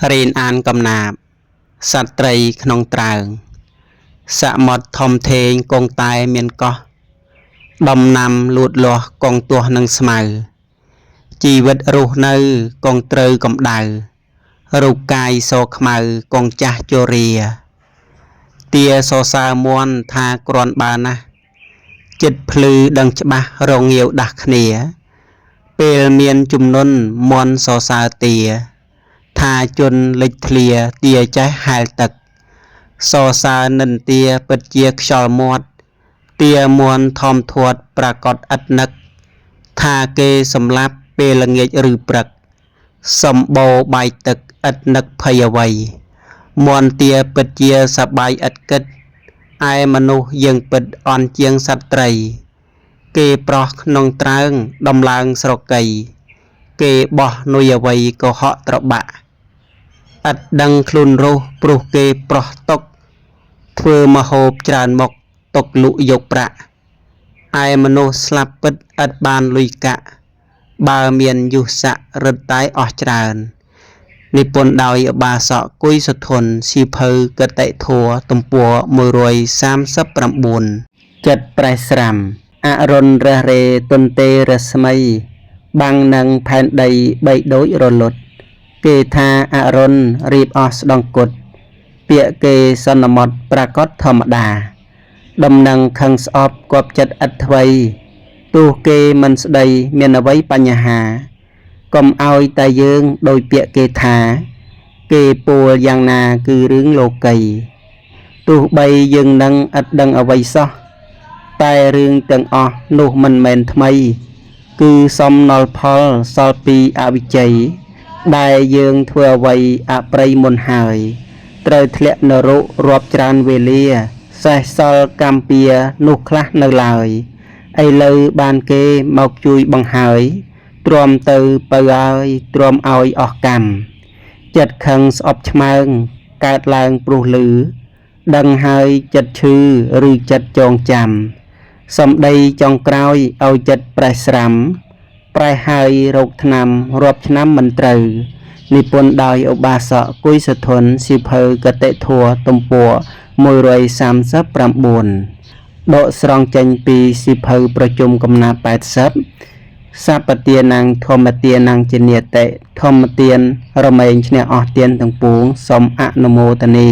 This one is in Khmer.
រៀនអានកំណាព្យសត្វត្រីក្នុងត្រើងសមុទ្រធំធេងគង់តែមានកោះដំណាំលូតលាស់គង់ទាស់នឹងស្មៅជីវិតរស់នៅគង់ត្រូវកម្ដៅរូបកាយសខ្មៅគង់ចាស់ជរាទាសរសើរមន់ថាគ្រាន់បើណាស់ចិត្តភ្លឺដឹងច្បាស់រងាវដាស់គ្នាពេលមានជំនន់មន់សរសើរទាថាជន់លេចធ្លាទាចេះហែលទឹកសរសើរនិន្ទាពិតជាខ្យល់មាត់ទាមន់ធំធាត់ប្រកបឥតនឹកថាគេសម្លាប់ពេលល្ងាចឬព្រឹកសម្បូរបាយទឹកឥតនឹកភ័យអ្វីមន់ទាពិតជាសប្បាយឥតគិតឯមនុស្សយើងពិតអន់ជាងសត្វត្រីគេប្រោះក្នុងត្រើងដំឡើងស្រកីគេបោះនុយអ្វីក៏ហក់ត្របាក់ឥតដឹងខ្លួនរស់ព្រោះគេប្រោះຕົកធ្វើមហូបច្រើនមុខຕົកលក់យកប្រាក់ឯមនុស្សស្លាប់ពិតឥតបានលុយកាក់បើមានយុស័ករឹតតែអស់ច្រើននិពន្ធដោយឧបាសកគុយសុធនសៀវភៅកតិធម៌ទំព័រ139ចិត្តប្រេះស្រាំអរុណរះរេទុនទេរស្មីបាំងនឹងផែនដីបីដូចរលត់គេថាអរុណរៀបអស់ស្ដង្គត់ពាក្យគេសន្មត់ប្រកបធម្មតាដំណឹងខឹងស្អប់គប់ចិត្តឥតថ្វីទោះគេមិនស្ដីមានអ្វីបញ្ហាកុំឲ្យតែយើងដោយពាក្យគេថាគេពួលយ៉ាងណាគឺរឿងលោកីទោះបីយើងនឹងឥតដឹងអ្វីសោះតែរឿងទាំងអស់នោះមិនមែនថ្មីគឺសំណល់ផលសល់ពីអវិជ័យដែលយើងធ្វើអ្វីអប្រិយមុនហើយត្រូវធ្លាក់នរករាប់ច្រើនវេលាសេះសល់កម្មពៀនោះខ្លះនៅឡើយឥឡូវបានគេមកជួយបង្ហើយទ្រាំទៅបើហើយទ្រាំឲ្យអស់កម្មចិត្តខឹងស្អប់ឆ្មើងកើតឡើងព្រោះលឺដឹងហើយចិត្តឈឺឬចិត្តចងចាំសំដីចុងក្រោយឲ្យចិត្តប្រេះស្រាំប្រេះហើយរោគថ្នាំរាប់ឆ្នាំមិនត្រូវនិពន្ធដោយឧបាសកគុយសុធនសៀវភៅកតិធម៌ទំព័រ139ដកស្រង់ចេញពីសៀវភៅប្រជុំកំណាព្យ80សពទានังធម្មទានังជានិតិធម្មទានរមែងឈ្នះអស់ទានទាំងពួងសូមអនុមោទនា